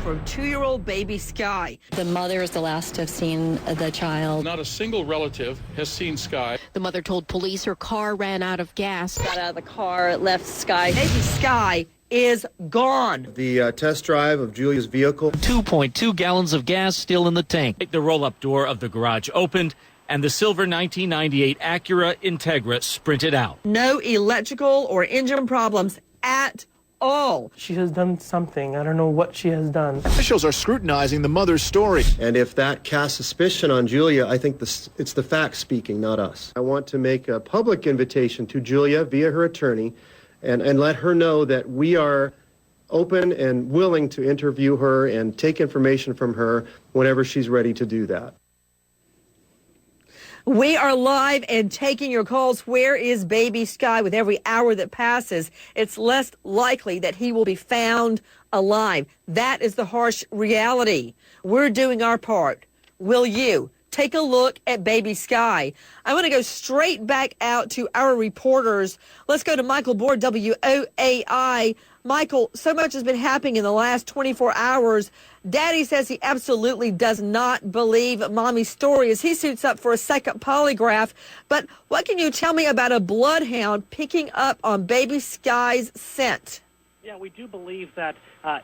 for 2-year-old baby Sky. The mother is the last to have seen the child. Not a single relative has seen Sky. The mother told police her car ran out of gas. Got out of the car, left Sky. Baby Sky is gone. The test drive of Julia's vehicle. 2.2 gallons of gas still in the tank. The roll-up door of the garage opened, and the silver 1998 Acura Integra sprinted out. No electrical or engine problems at all. She has done something. I don't know what she has done. Officials are scrutinizing the mother's story. And if that casts suspicion on Julia, I think it's the facts speaking, not us. I want to make a public invitation to Julia via her attorney and let her know that we are open and willing to interview her and take information from her whenever she's ready to do that. We are live and taking your calls. Where is baby Sky? With every hour that passes, it's less likely that he will be found alive. That is the harsh reality. We're doing our part. Will you? Take a look at baby Sky. I want to go straight back out to our reporters. Let's go to Michael Board, WOAI. Michael, so much has been happening in the last 24 hours. Daddy says he absolutely does not believe Mommy's story as he suits up for a second polygraph. But what can you tell me about a bloodhound picking up on baby Sky's scent? Yeah, we do believe that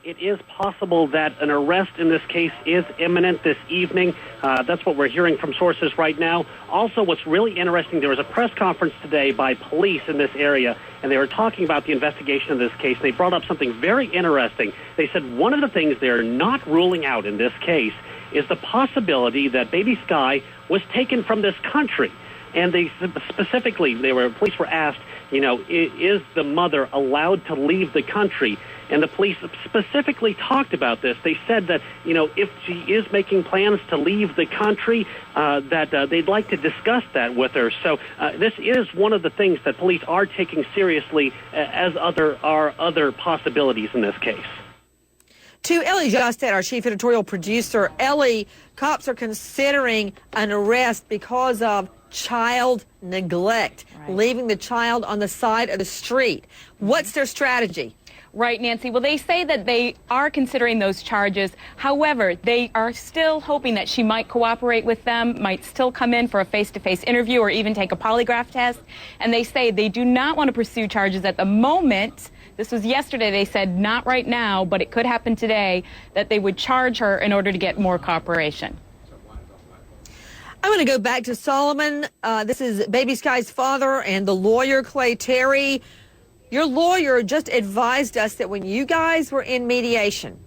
it is possible that an arrest in this case is imminent this evening. That's what we're hearing from sources right now. Also, what's really interesting, there was a press conference today by police in this area, and they were talking about the investigation of this case. They brought up something very interesting. They said one of the things they're not ruling out in this case is the possibility that baby Sky was taken from this country. And they specifically, police were asked, is the mother allowed to leave the country? And the police specifically talked about this. They said that, if she is making plans to leave the country, that they'd like to discuss that with her. So this is one of the things that police are taking seriously as other possibilities in this case. To Ellie Justet, our chief editorial producer. Ellie, cops are considering an arrest because of child neglect, leaving the child on the side of the street. What's their strategy? Right, Nancy. Well, they say that they are considering those charges. However, they are still hoping that she might cooperate with them, might still come in for a face-to-face interview or even take a polygraph test. And they say they do not want to pursue charges at the moment. This was yesterday. They said not right now, but it could happen today, that they would charge her in order to get more cooperation. I'm going to go back to Solomon. This is baby Sky's father and the lawyer, Clay Terry. Your lawyer just advised us that when you guys were in mediation,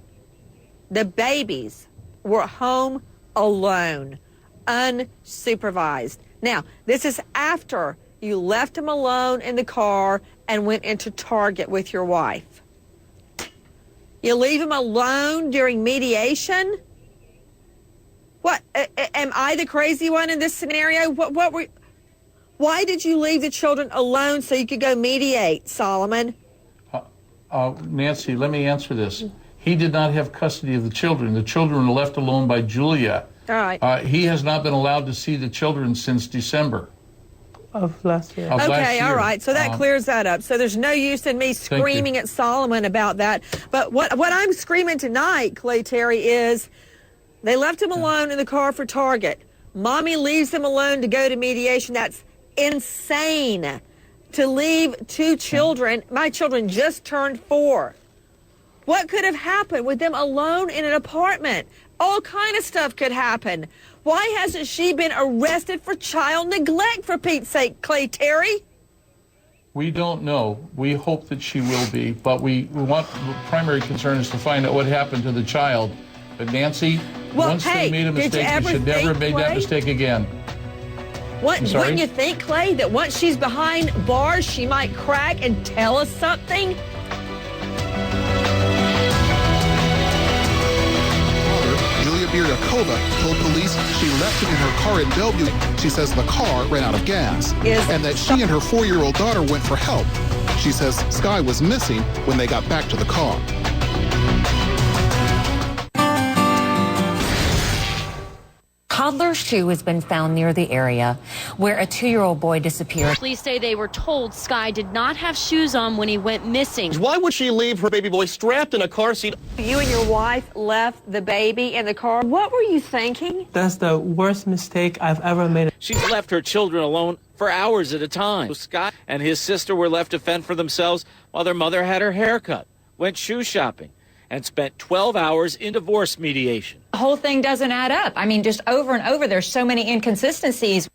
the babies were home alone, unsupervised. Now, this is after you left them alone in the car and went into Target with your wife. You leave them alone during mediation? What, am I the crazy one in this scenario? Why did you leave the children alone so you could go mediate, Solomon? Nancy, let me answer this. He did not have custody of the children. The children were left alone by Julia. All right. He has not been allowed to see the children since December. Of last year. Okay, all right. So that clears that up. So there's no use in me screaming at Solomon about that. But what I'm screaming tonight, Clay Terry, is they left him alone in the car for Target. Mommy leaves him alone to go to mediation. That's insane to leave two children. My children just turned 4. What could have happened with them alone in an apartment? All kind of stuff could happen. Why hasn't she been arrested for child neglect, for Pete's sake, Clay Terry? We don't know. We hope that she will be, but the primary concern is to find out what happened to the child. But Nancy, once they made a mistake, they should never have made that mistake again. Wouldn't you think, Clay, that once she's behind bars, she might crack and tell us something? Julia Biryakova told police she left him in her car in Bellevue. She says the car ran out of gas and that she and her 4-year-old daughter went for help. She says Sky was missing when they got back to the car. toddler's shoe has been found near the area where a 2-year-old boy disappeared. Police say they were told Sky did not have shoes on when he went missing. Why would she leave her baby boy strapped in a car seat? You and your wife left the baby in the car. What were you thinking? That's the worst mistake I've ever made. She's left her children alone for hours at a time. Scott and his sister were left to fend for themselves while their mother had her hair cut, went shoe shopping, and spent 12 hours in divorce mediation. The whole thing doesn't add up. I mean, just over and over, there's so many inconsistencies.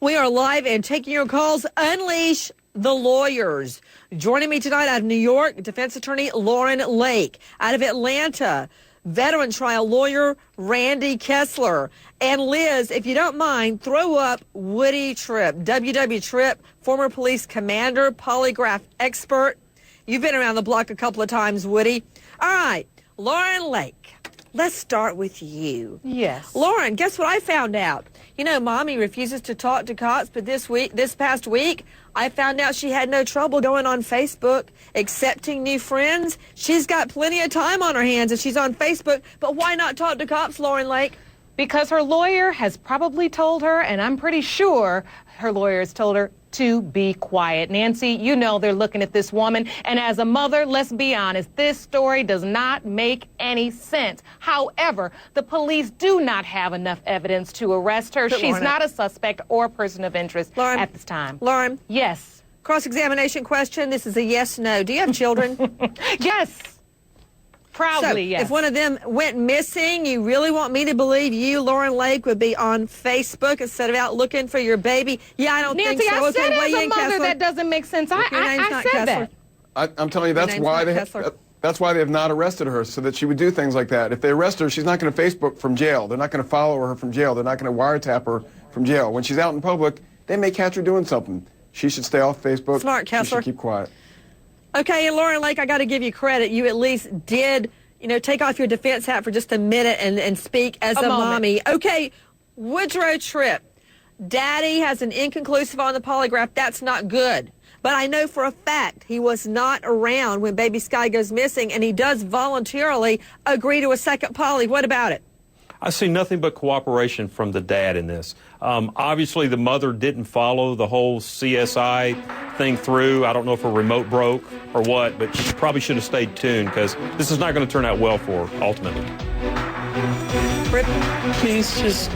We are live and taking your calls. Unleash the lawyers. Joining me tonight out of New York, defense attorney Lauren Lake. Out of Atlanta, veteran trial lawyer Randy Kessler. And Liz, if you don't mind, throw up Woody Tripp. W.W. Tripp, former police commander, polygraph expert. You've been around the block a couple of times, Woody. All right, Lauren Lake, let's start with you. Yes. Lauren, guess what I found out? You know, Mommy refuses to talk to cops, but this past week, I found out she had no trouble going on Facebook, accepting new friends. She's got plenty of time on her hands if she's on Facebook, but why not talk to cops, Lauren Lake? Because her lawyer has probably told her, and I'm pretty sure her lawyer has told her, to be quiet. Nancy, you know they're looking at this woman, and as a mother, let's be honest, this story does not make any sense. However, the police do not have enough evidence to arrest her. She's not a suspect or a person of interest at this time. Lauren? Yes. Cross-examination question. This is a yes-no. Do you have children? Yes. Proudly, yes. If one of them went missing, you really want me to believe you, Lauren Lake, would be on Facebook instead of out looking for your baby? Yeah, I don't Nancy, think so. I said okay, as a mother, Kessler. that doesn't make sense. I said Kessler. that. I'm telling you, that's why they have not arrested her, so that she would do things like that. If they arrest her, she's not going to Facebook from jail. They're not going to follow her from jail. They're not going to wiretap her from jail. When she's out in public, they may catch her doing something. She should stay off Facebook. Smart, Kessler. She should keep quiet. Okay, and Lauren Lake, I got to give you credit. You at least did, take off your defense hat for just a minute and speak as a mommy. Okay, Woodrow Tripp. Daddy has an inconclusive on the polygraph. That's not good. But I know for a fact he was not around when baby Sky goes missing, and he does voluntarily agree to a second poly. What about it? I see nothing but cooperation from the dad in this. Obviously, the mother didn't follow the whole CSI thing through. I don't know if her remote broke or what, but she probably should have stayed tuned because this is not going to turn out well for her, ultimately. Please just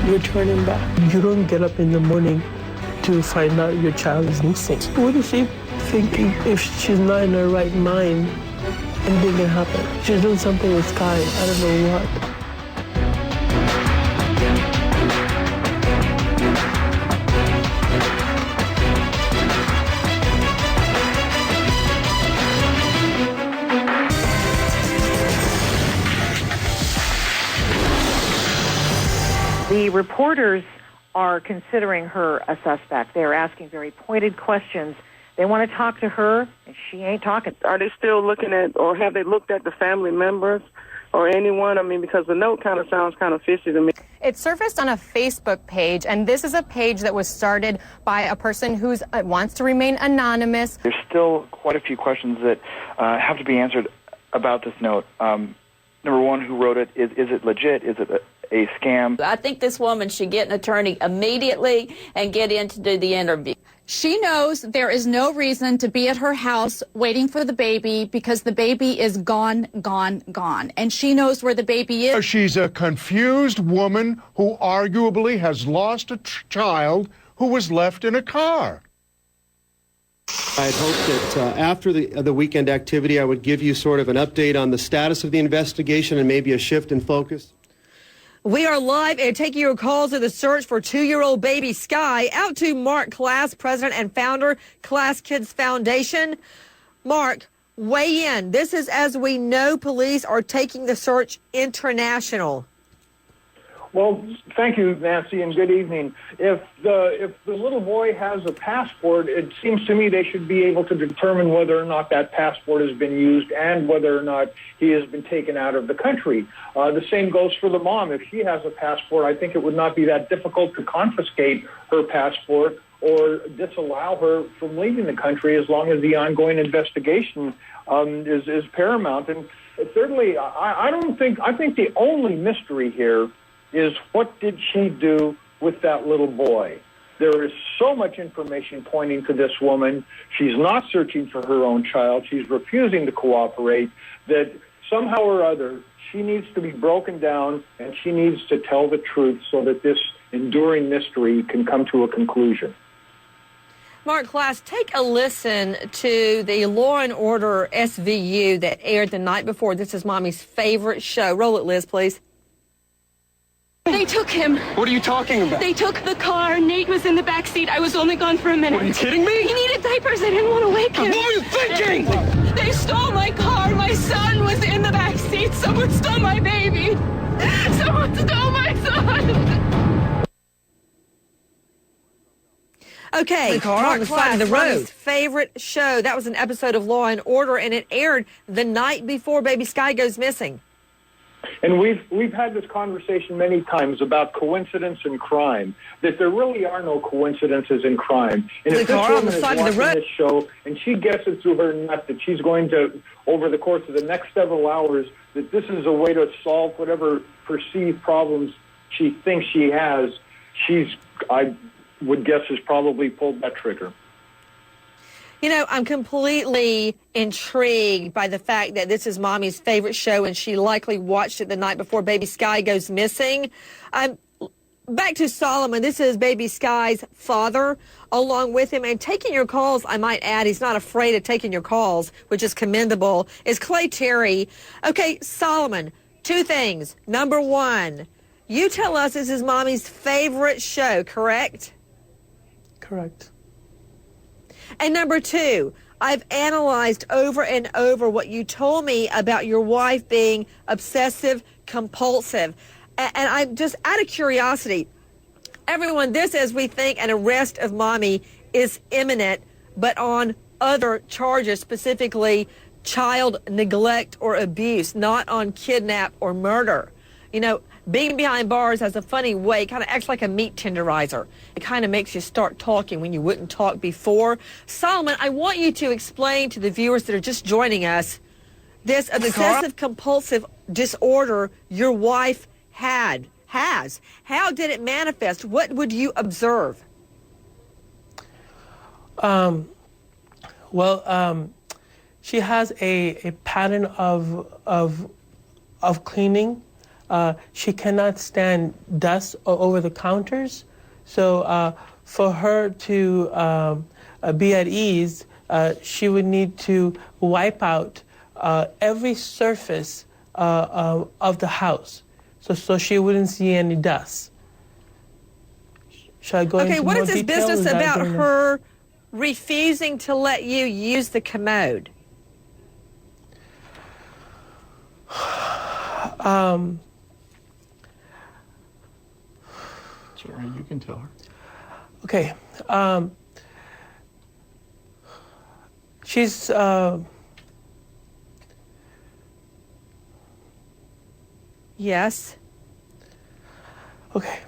return him back. You don't get up in the morning to find out your child is missing. What is she thinking if she's not in her right mind? Anything can happen. She's doing something with Sky. I don't know what. The reporters are considering her a suspect. They're asking very pointed questions. They want to talk to her, and she ain't talking. Are they still looking at, or have they looked at the family members or anyone? I mean, because the note kind of sounds kind of fishy to me. It surfaced on a Facebook page, and this is a page that was started by a person who wants to remain anonymous. There's still quite a few questions that have to be answered about this note. Number one, who wrote it? Is it legit? Is it a scam? I think this woman should get an attorney immediately and get in to do the interview. She knows there is no reason to be at her house waiting for the baby because the baby is gone. And she knows where the baby is. She's a confused woman who arguably has lost a child who was left in a car. I'd hoped that after the weekend activity, I would give you sort of an update on the status of the investigation and maybe a shift in focus. We are live and taking your calls in the search for 2-year-old baby Sky. Out to Mark Class, president and founder, Class Kids Foundation. Mark, weigh in. This is as we know police are taking the search international. Well, thank you, Nancy, and good evening. If the little boy has a passport, it seems to me they should be able to determine whether or not that passport has been used and whether or not he has been taken out of the country. The same goes for the mom. If she has a passport, I think it would not be that difficult to confiscate her passport or disallow her from leaving the country as long as the ongoing investigation is paramount. And thirdly, I think the only mystery here is what did she do with that little boy? There is so much information pointing to this woman. She's not searching for her own child. She's refusing to cooperate, that somehow or other she needs to be broken down and she needs to tell the truth so that this enduring mystery can come to a conclusion. Mark Klass, take a listen to the Law & Order SVU that aired the night before. This is Mommy's favorite show. Roll it, Liz, please. They took him. What are you talking about? They took the car. Nate was in the back seat. I was only gone for a minute. What, are you kidding me? He needed diapers. I didn't want to wake him. What were you thinking? They stole my car. My son was in the back seat. Someone stole my baby. Someone stole my son. Okay, Mark Klass, Mommy's favorite show. That was an episode of Law & Order, and it aired the night before baby Sky goes missing. And we've had this conversation many times about coincidence and crime, that there really are no coincidences in crime. And if this woman is watching this show and she gets it through her nut that she's going to, over the course of the next several hours, that this is a way to solve whatever perceived problems she thinks she has, I would guess, has probably pulled that trigger. You know, I'm completely intrigued by the fact that this is Mommy's favorite show and she likely watched it the night before baby Sky goes missing. Back to Solomon. This is baby Sky's father along with him. And taking your calls, I might add, he's not afraid of taking your calls, which is commendable, is Clay Terry. Okay, Solomon, two things. Number one, you tell us this is Mommy's favorite show, correct? Correct. And number two, I've analyzed over and over what you told me about your wife being obsessive compulsive. And I'm just out of curiosity, everyone, this, as we think, an arrest of Mommy is imminent, but on other charges, specifically child neglect or abuse, not on kidnap or murder. You know, being behind bars has a funny way, kind of acts like a meat tenderizer. It kind of makes you start talking when you wouldn't talk before. Solomon, I want you to explain to the viewers that are just joining us this obsessive compulsive disorder your wife has. How did it manifest? What would you observe? She has a pattern of cleaning. She cannot stand dust over the counters. So for her to be at ease, she would need to wipe out every surface of the house so she wouldn't see any dust. Should I go into more detail? Okay, what is this business about her refusing to let you use the commode? Sorry, you can tell her. Okay. She's yes. Okay.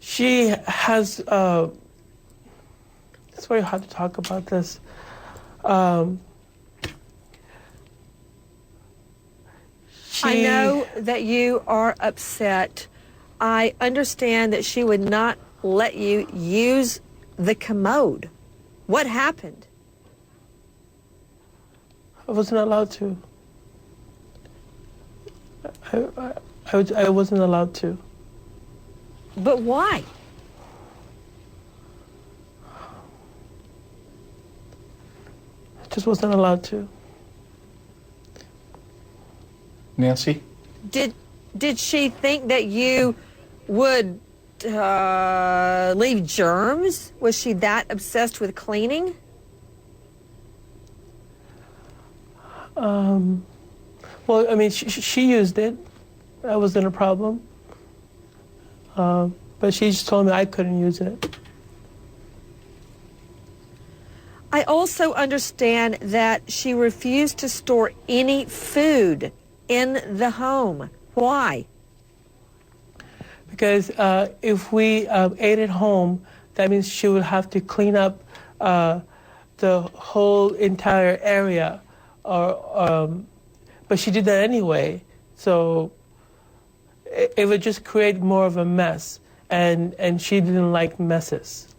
She has it's very hard to talk about this. I know that you are upset. I understand that she would not let you use the commode. What happened? I wasn't allowed to. I wasn't allowed to. But why? I just wasn't allowed to. Nancy? Did she think that you would leave germs? Was she that obsessed with cleaning? Well, I mean, she used it. That wasn't a problem. But she just told me I couldn't use it. I also understand that she refused to store any food in the home. Why? Because if we ate at home, that means she would have to clean up the whole entire area, but she did that anyway. So it would just create more of a mess, and she didn't like messes.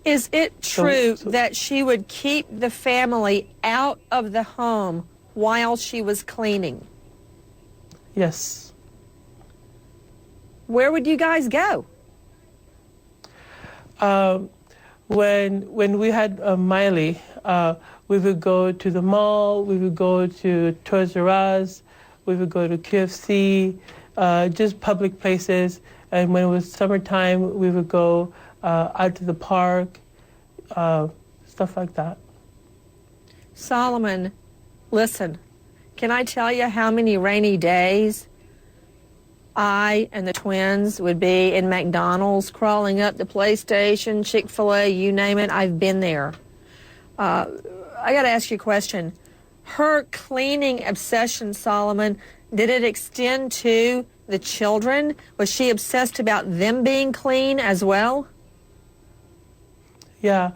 Is it true that she would keep the family out of the home while she was cleaning? Yes. Where would you guys go? When we had Miley, we would go to the mall, we would go to Toys R Us, we would go to KFC, just public places. And when it was summertime, we would go out to the park, stuff like that. Solomon, listen, can I tell you how many rainy days I and the twins would be in McDonald's, crawling up the PlayStation, Chick-fil-A, you name it, I've been there. I got to ask you a question. Her cleaning obsession, Solomon, did it extend to the children? Was she obsessed about them being clean as well? Yeah,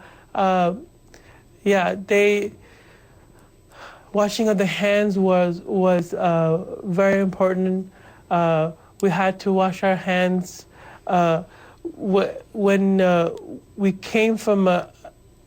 washing of the hands was very important. We had to wash our hands when we came from.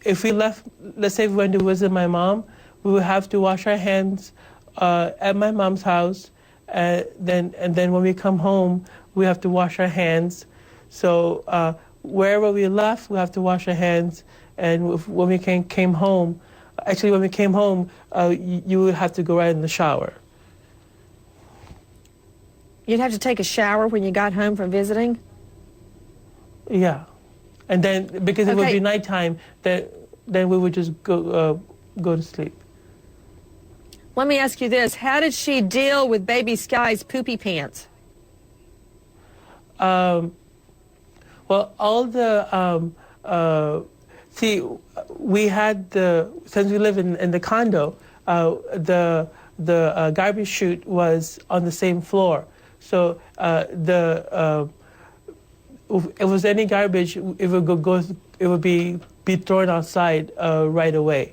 If we left, let's say we went to visit my mom, we would have to wash our hands at my mom's house. Then when we come home, we have to wash our hands. So wherever we left, we have to wash our hands. And when we came home, actually when we came home, you would have to go right in the shower. You'd have to take a shower when you got home from visiting? Yeah. And then, because it would be nighttime, then we would just go to sleep. Let me ask you this. How did she deal with baby Sky's poopy pants? Well, all the, see, we had since we live in the condo, the garbage chute was on the same floor. So if it was any garbage, it would be thrown outside right away.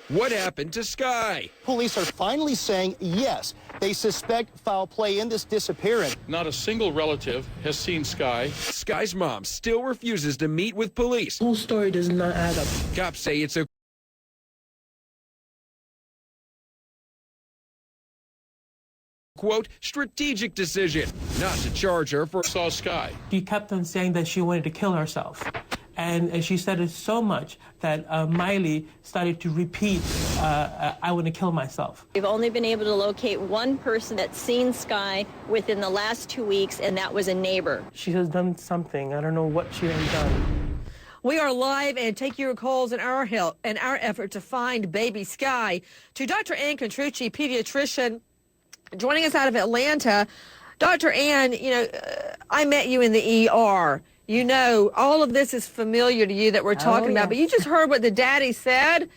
What happened to Sky? Police are finally saying yes, they suspect foul play in this disappearance. Not a single relative has seen Sky. Sky's mom still refuses to meet with police. The whole story does not add up. Cops say it's a quote, strategic decision not to charge her for saw Sky. She kept on saying that she wanted to kill herself. And she said it so much that Miley started to repeat, I want to kill myself. We've only been able to locate one person that's seen Sky within the last 2 weeks, and that was a neighbor. She has done something. I don't know what she has done. We are live and take your calls in our help and our effort to find baby Sky. To Dr. Ann Contrucci, pediatrician, joining us out of Atlanta. Dr. Ann, you know, I met you in the ER. You know, all of this is familiar to you that we're talking about, but you just heard what the daddy said.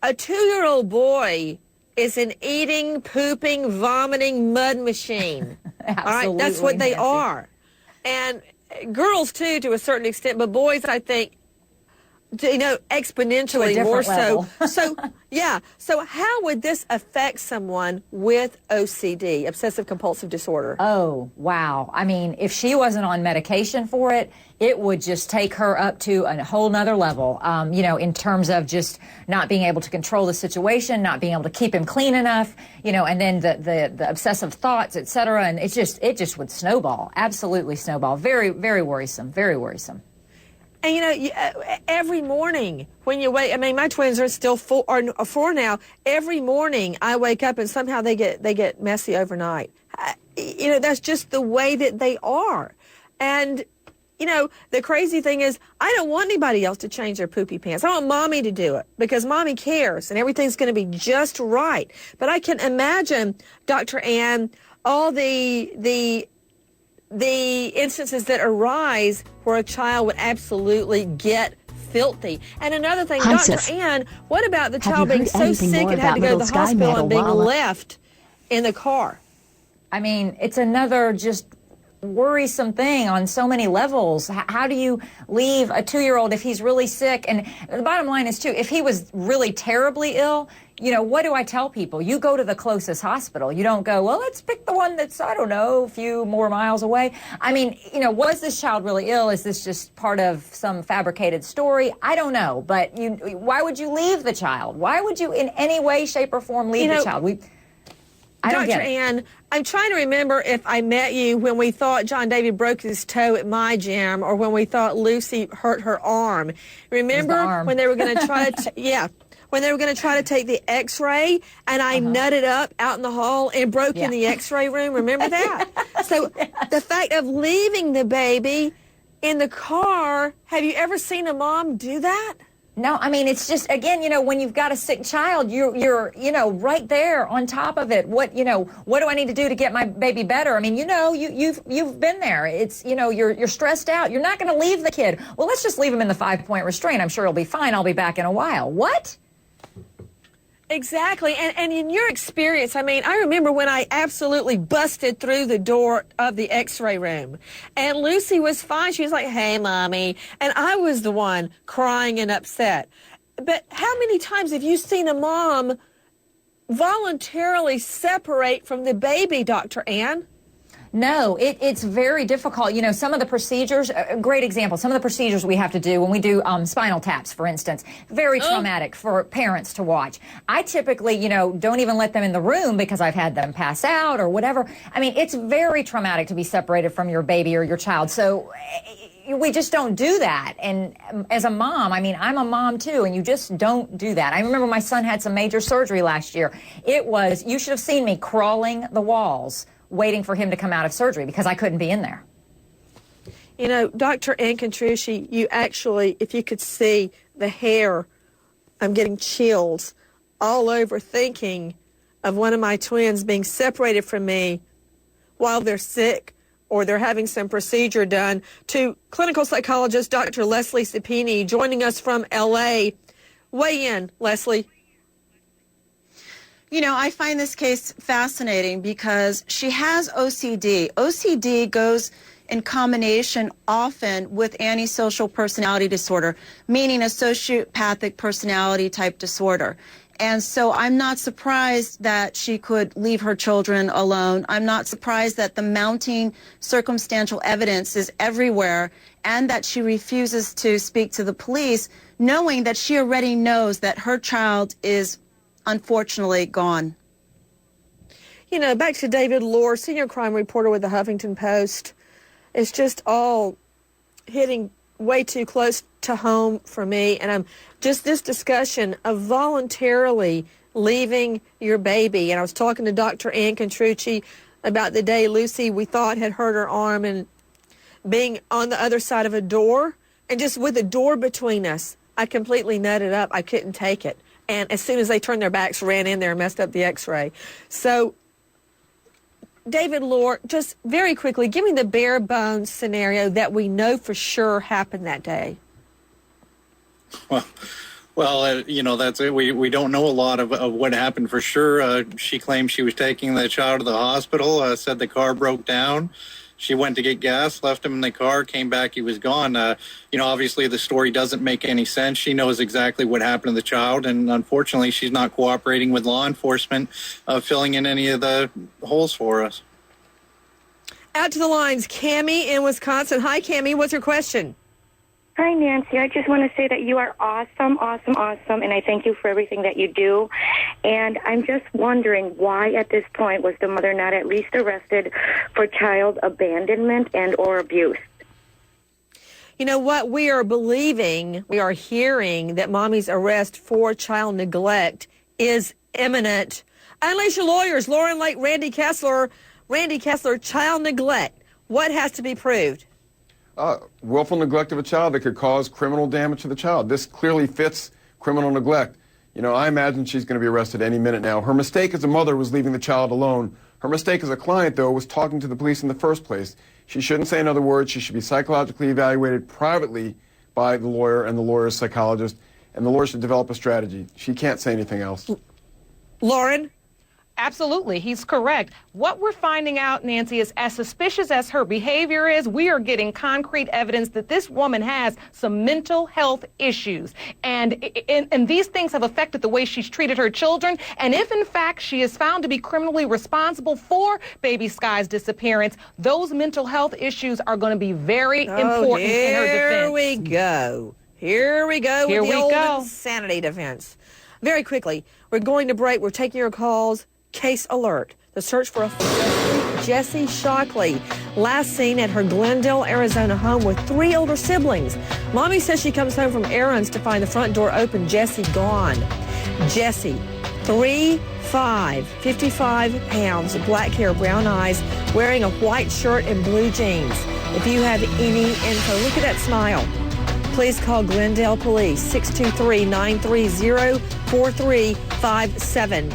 A 2-year-old boy is an eating, pooping, vomiting mud machine. All right, that's what they are. And girls, too, to a certain extent, but boys, I think, you know, exponentially more so. So, yeah. So how would this affect someone with OCD, obsessive compulsive disorder? Oh, wow. I mean, if she wasn't on medication for it, it would just take her up to a whole nother level, you know, in terms of just not being able to control the situation, not being able to keep him clean enough, you know, and then the obsessive thoughts, et cetera. And it just would snowball, absolutely snowball. Very, very worrisome, very worrisome. And, you know, every morning when you wake, I mean, my twins are still 4 now. Every morning I wake up and somehow they get messy overnight. You know, that's just the way that they are. And, you know, the crazy thing is I don't want anybody else to change their poopy pants. I want mommy to do it because mommy cares and everything's going to be just right. But I can imagine, Dr. Ann, all the the instances that arise where a child would absolutely get filthy. And another thing, Hi, Dr. sis. Ann, what about the Have child you being heard so anything sick more it had to about go to the Little Sky hospital and being Metalwala? left in the car? I mean, it's another just worrisome thing on so many levels. How do you leave a 2-year-old if he's really sick? And the bottom line is, too, if he was really terribly ill, you know, what do I tell people? You go to the closest hospital. You don't go, well, let's pick the one that's, I don't know, a few more miles away. I mean, you know, was this child really ill? Is this just part of some fabricated story? I don't know. But why would you leave the child? Why would you in any way, shape, or form leave the child? I don't Dr. get it. Ann, I'm trying to remember if I met you when we thought John David broke his toe at my gym or when we thought Lucy hurt her arm. Remember when they were going to try to, when they were going to try to take the x-ray and I nutted up out in the hall and broke in the x-ray room? Remember that? So the fact of leaving the baby in the car, have you ever seen a mom do that? No, I mean, it's just, again, you know, when you've got a sick child, you're, you know, right there on top of it. What do I need to do to get my baby better? I mean, you know, you've been there. It's, you know, you're stressed out. You're not going to leave the kid. Well, let's just leave him in the 5-point restraint. I'm sure he'll be fine. I'll be back in a while. What? Exactly. And in your experience, I mean, I remember when I absolutely busted through the door of the x-ray room and Lucy was fine. She was like, hey, Mommy. And I was the one crying and upset. But how many times have you seen a mom voluntarily separate from the baby, Dr. Ann? No, it's very difficult. You know, some of the procedures, a great example, some of the procedures we have to do when we do spinal taps, for instance, very traumatic for parents to watch. I typically, you know, don't even let them in the room because I've had them pass out or whatever. I mean, it's very traumatic to be separated from your baby or your child. So we just don't do that. And as a mom, I mean, I'm a mom too, and you just don't do that. I remember my son had some major surgery last year. It was, you should have seen me crawling the walls waiting for him to come out of surgery because I couldn't be in there. You know, Dr. Ann Contrucci, you actually, if you could see the hair, I'm getting chills all over thinking of one of my twins being separated from me while they're sick or they're having some procedure done. To clinical psychologist Dr. Leslie Sapini joining us from L.A. Weigh in, Leslie. You know, I find this case fascinating because she has OCD. OCD goes in combination often with antisocial personality disorder, meaning a sociopathic personality type disorder. And so I'm not surprised that she could leave her children alone. I'm not surprised that the mounting circumstantial evidence is everywhere and that she refuses to speak to the police, knowing that she already knows that her child is unfortunately gone. You know, back to David Lohr, senior crime reporter with the Huffington Post. It's just all hitting way too close to home for me. And I'm just this discussion of voluntarily leaving your baby. And I was talking to Dr. Ann Contrucci about the day Lucy, we thought, had hurt her arm and being on the other side of a door. And just with the door between us, I completely nutted up. I couldn't take it. And as soon as they turned their backs, ran in there and messed up the x-ray. So, David Lohr, just very quickly, give me the bare bones scenario that we know for sure happened that day. Well, you know, that's it. We don't know a lot of what happened for sure. She claimed she was taking the child to the hospital, said the car broke down. She went to get gas, left him in the car, came back, he was gone. You know, obviously the story doesn't make any sense. She knows exactly what happened to the child, and unfortunately she's not cooperating with law enforcement, filling in any of the holes for us. Out to the lines, Cammie in Wisconsin. Hi, Cammie. What's your question? Hi, Nancy. I just want to say that you are awesome, awesome, awesome, and I thank you for everything that you do. And I'm just wondering why at this point was the mother not at least arrested for child abandonment and or abuse? You know what? We are believing, we are hearing that mommy's arrest for child neglect is imminent. Unleash your lawyers, Lauren Lake, Randy Kessler, child neglect. What has to be proved? Willful neglect of a child that could cause criminal damage to the child. This clearly fits criminal neglect. You know, I imagine she's going to be arrested any minute now. Her mistake as a mother was leaving the child alone. Her mistake as a client, though, was talking to the police in the first place. She shouldn't say another word. She should be psychologically evaluated privately by the lawyer and the lawyer's psychologist, and the lawyer should develop a strategy. She can't say anything else. Lauren? Absolutely. He's correct. What we're finding out, Nancy, is as suspicious as her behavior is, we are getting concrete evidence that this woman has some mental health issues. And these things have affected the way she's treated her children. And if, in fact, she is found to be criminally responsible for Baby Sky's disappearance, those mental health issues are going to be very important in her defense. Here we go. Here we go with the old insanity defense. Very quickly, we're going to break. We're taking your calls. Case alert. The search for a Jessie Shockley, last seen at her Glendale, Arizona home with 3 older siblings. Mommy says she comes home from errands to find the front door open, Jessie gone. Jessie, 3'5", 55 pounds, black hair, brown eyes, wearing a white shirt and blue jeans. If you have any info, look at that smile. Please call Glendale Police, 623-930-4357.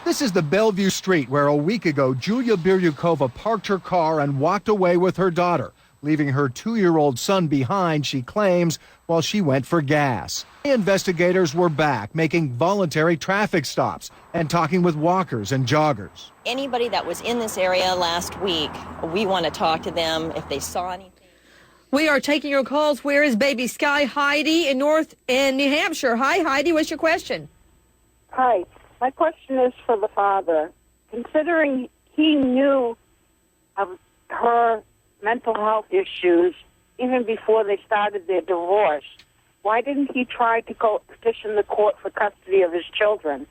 This is the Bellevue Street where a week ago, Julia Biryukova parked her car and walked away with her daughter, leaving her 2-year-old son behind, she claims, while she went for gas. Investigators were back, making voluntary traffic stops and talking with walkers and joggers. Anybody that was in this area last week, we want to talk to them if they saw anything. We are taking your calls. Where is Baby Sky? Heidi in New Hampshire. Hi, Heidi. What's your question? Hi. My question is for the father. Considering he knew of her mental health issues even before they started their divorce, why didn't he try to go petition the court for custody of his children?